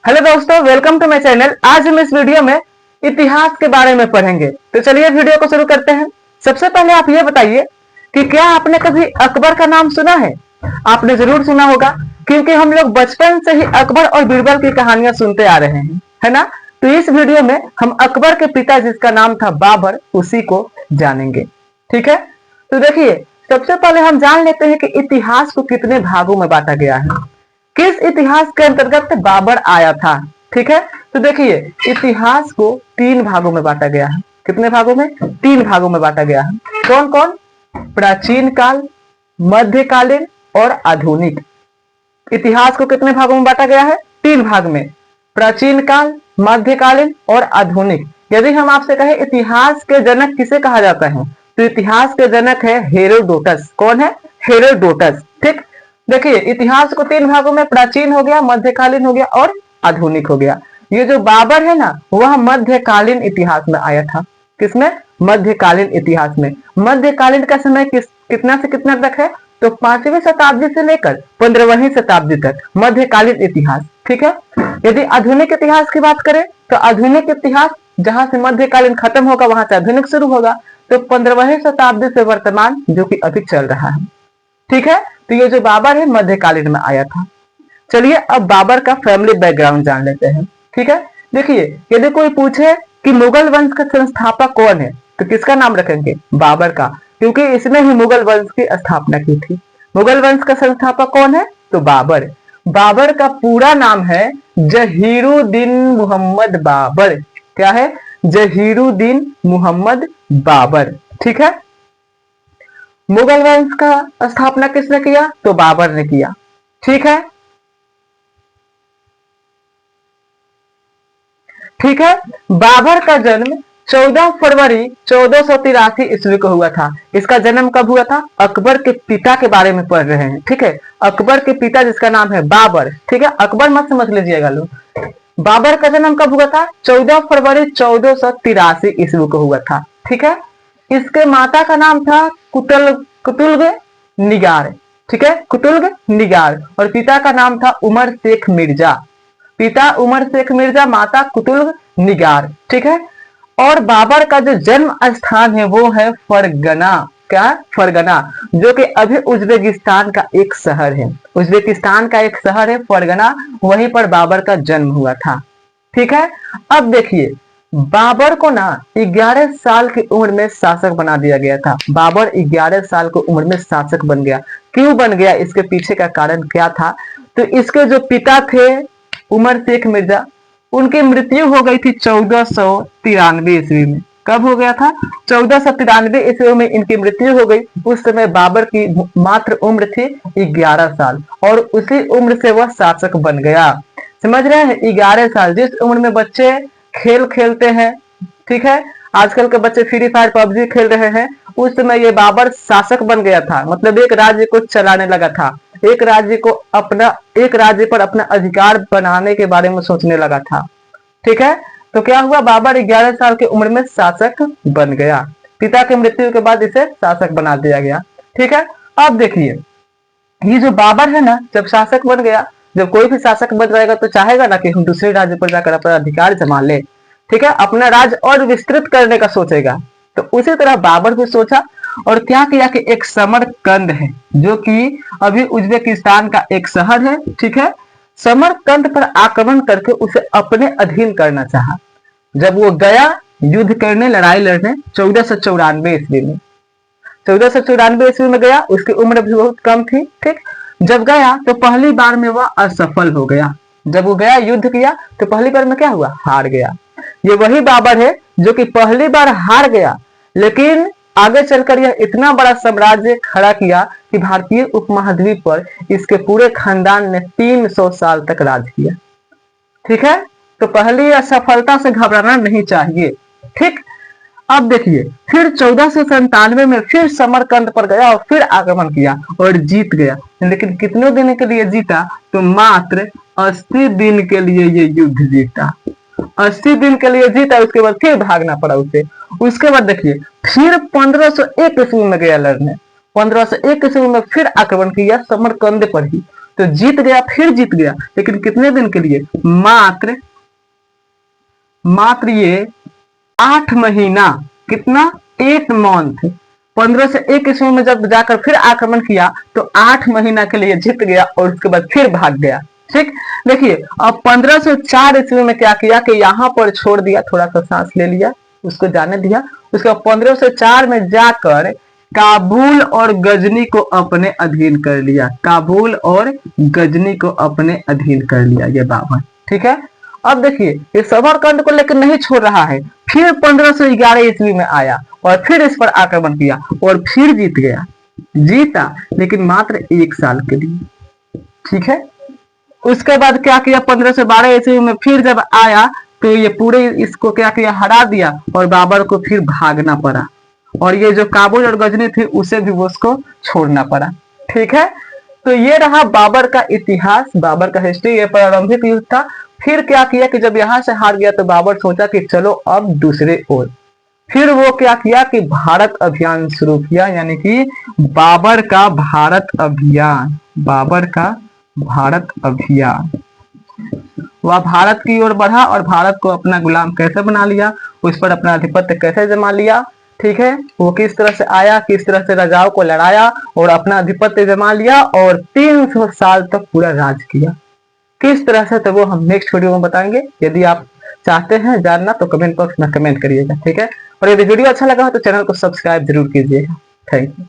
Hello दोस्तों, welcome to my channel. आज हम इस वीडियो में इतिहास के बारे में पढ़ेंगे। तो चलिए वीडियो को शुरू करते हैं। सबसे पहले आप ये बताइए कि क्या आपने कभी अकबर का नाम सुना है? आपने जरूर सुना होगा, क्योंकि हम लोग बचपन से ही अकबर और बीरबल की कहानियां सुनते आ रहे हैं, है ना। तो इस वीडियो में हम अकबर के पिता जिसका नाम था बाबर, उसी को जानेंगे। ठीक है, तो देखिए सबसे पहले हम जान लेते हैं कि इतिहास को कितने भागों में बांटा गया है, किस इतिहास के अंतर्गत बाबर आया था। ठीक है, तो देखिए इतिहास को तीन भागों में बांटा गया है। कितने भागों में? तीन भागों में बांटा गया है। कौन कौन? प्राचीन काल, मध्यकालीन और आधुनिक। इतिहास को कितने भागों में बांटा गया है? तीन भाग में। प्राचीन काल, मध्यकालीन और आधुनिक। यदि हम आपसे कहें इतिहास के जनक किसे कहा जाता है, तो इतिहास के जनक है हेरोडोटस। कौन है? हेरोडोटस। ठीक, देखिए इतिहास को तीन भागों में, प्राचीन हो गया, मध्यकालीन हो गया और आधुनिक हो गया। ये जो बाबर है ना, वह मध्यकालीन इतिहास में आया था। किसमें? मध्यकालीन इतिहास में। मध्यकालीन का समय कितना से कितना तक है? तो 5वीं शताब्दी से लेकर 15वीं शताब्दी तक मध्यकालीन इतिहास। ठीक है, यदि आधुनिक इतिहास की बात करें तो आधुनिक इतिहास जहां से मध्यकालीन खत्म होगा वहां से आधुनिक शुरू होगा। तो 15वीं शताब्दी से वर्तमान, जो कि अभी चल रहा है। ठीक है, तो ये जो बाबर है मध्यकालीन में आया था। चलिए अब बाबर का फैमिली बैकग्राउंड जान लेते हैं। ठीक है, देखिए यदि कोई पूछे कि मुगल वंश का संस्थापक कौन है, तो किसका नाम रखेंगे? बाबर का, क्योंकि इसने ही मुगल वंश की स्थापना की थी। मुगल वंश का संस्थापक कौन है? तो बाबर। बाबर का पूरा नाम है जहीरुद्दीन मोहम्मद बाबर। क्या है? जहीरुद्दीन मोहम्मद बाबर। ठीक है, मुगल वंश का स्थापना किसने किया? तो बाबर ने किया। ठीक है, ठीक है, बाबर का जन्म 14 फरवरी 1483 ईस्वी को हुआ था। इसका जन्म कब हुआ था? अकबर के पिता के बारे में पढ़ रहे हैं। ठीक है, अकबर के पिता जिसका नाम है बाबर। ठीक है, अकबर मत समझ लीजिएगा लोग। बाबर का जन्म कब हुआ था? 14 फरवरी 1483 ईस्वी को हुआ था। ठीक है, इसके माता का नाम था कुतुल्ग निगार। ठीक है, कुतुल्ग निगार। और पिता का नाम था उमर शेख मिर्जा। पिता उमर शेख मिर्जा, माता कुतुल्ग निगार। ठीक है, और बाबर का जो जन्म स्थान है वो है फरगना। क्या? फरगना, जो कि अभी उज्बेकिस्तान का एक शहर है। उज्बेकिस्तान का एक शहर है फरगना, वहीं पर बाबर का जन्म हुआ था। ठीक है, अब देखिए बाबर को ना 11 साल की उम्र में शासक बना दिया गया था। बाबर 11 साल की उम्र में शासक बन गया। क्यों बन गया? इसके पीछे का कारण क्या था? तो इसके जो पिता थे उमर शेख मिर्जा, उनकी मृत्यु हो गई थी 1493 ईस्वी में। कब हो गया था? 1493 ईस्वी में इनकी मृत्यु हो गई। उस समय बाबर की मात्र उम्र थी 11 साल और उसी उम्र से वह शासक बन गया। समझ रहे हैं? 11 साल, जिस उम्र में बच्चे खेल खेलते हैं, ठीक है, आजकल के बच्चे फ्री फायर पबजी खेल रहे हैं, उस समय ये बाबर शासक बन गया था। मतलब एक राज्य को चलाने लगा था, एक राज्य पर अपना अधिकार बनाने के बारे में सोचने लगा था। ठीक है, तो क्या हुआ? बाबर 11 साल की उम्र में शासक बन गया। पिता की मृत्यु के बाद इसे शासक बना दिया गया। ठीक है, अब देखिए ये जो बाबर है ना, जब शासक बन गया, जब कोई भी शासक बन जाएगा तो चाहेगा ना कि हम दूसरे राज्य पर जाकर अपना अधिकार जमा ले। ठीक है, अपना राज्य और विस्तृत करने का सोचेगा। तो उसी तरह बाबर भी सोचा और क्या किया कि एक समरकंद है, जो कि अभी उज्बेकिस्तान का एक शहर है। ठीक है, समरकंद पर आक्रमण करके उसे अपने अधीन करना चाहा। जब वो गया युद्ध करने, लड़ाई लड़ने 1494 ईस्वी में, 1494 ईस्वी में गया, उसकी उम्र भी बहुत कम थी। ठीक, जब गया तो पहली बार में वह असफल हो गया। जब वो गया युद्ध किया तो पहली बार में क्या हुआ? हार गया। ये वही बाबर है जो कि पहली बार हार गया, लेकिन आगे चलकर यह इतना बड़ा साम्राज्य खड़ा किया कि भारतीय उपमहाद्वीप पर इसके पूरे खानदान ने 300 साल तक राज किया। ठीक है, तो पहली असफलता से घबराना नहीं चाहिए। ठीक, अब देखिए फिर 1497 में फिर समरकंद पर गया और फिर आक्रमण किया और जीत गया। लेकिन कितने दिन के लिए जीता? तो मात्र 80 दिन के लिए ये युद्ध जीता। 80 दिन के लिए जीता, उसके बाद फिर भागना पड़ा उसे। उसके बाद देखिए फिर 1501 ईस्वी में गया लड़ने। 1501 ईस्वी में फिर आक्रमण किया समरकंद पर ही। तो जीत गया, फिर जीत गया, लेकिन कितने दिन के लिए? मात्र ये 8 महीना। कितना? 8 मंथ। 1501 ईस्वी में जब जाकर फिर आक्रमण किया तो 8 महीना के लिए जीत गया और उसके बाद फिर भाग गया। ठीक, देखिए अब 1504 ईस्वी में क्या किया कि यहाँ पर छोड़ दिया, थोड़ा सा सांस ले लिया, उसको जाने दिया। उसके बाद 1504 में जाकर काबुल और गजनी को अपने अधीन कर लिया। काबुल और गजनी को अपने अधीन कर लिया ये बाबर। ठीक है, अब देखिए ये समरकंद को लेकर नहीं छोड़ रहा है, फिर 1511 ईस्वी में आया और फिर इस पर आक्रमण किया और फिर जीत गया। जीता लेकिन मात्र 1 साल के लिए। ठीक है, उसके बाद क्या किया? 1512 ईस्वी में फिर जब आया तो ये पूरे इसको क्या किया? हरा दिया और बाबर को फिर भागना पड़ा और ये जो काबुल और गजनी थी उसे भी उसको छोड़ना पड़ा। ठीक है, तो ये रहा बाबर का इतिहास, बाबर का हिस्ट्री। ये प्रारंभिक युद्ध था। फिर क्या किया कि जब यहां से हार गया तो बाबर सोचा कि चलो अब दूसरे ओर। फिर वो क्या किया कि भारत अभियान शुरू किया, यानी कि बाबर का भारत अभियान। बाबर का भारत अभियान। वह भारत की ओर बढ़ा और भारत को अपना गुलाम कैसे बना लिया, उस पर अपना आधिपत्य कैसे जमा लिया। ठीक है, वो किस तरह से आया, किस तरह से राजाओं को लड़ाया और अपना आधिपत्य जमा लिया और 300 साल तक पूरा राज किया। किस तरह से, तो वो हम नेक्स्ट वीडियो में बताएंगे। यदि आप चाहते हैं जानना तो कमेंट बॉक्स में कमेंट करिएगा। ठीक है, और यदि वीडियो अच्छा लगा हो तो चैनल को सब्सक्राइब जरूर कीजिएगा। Thank you.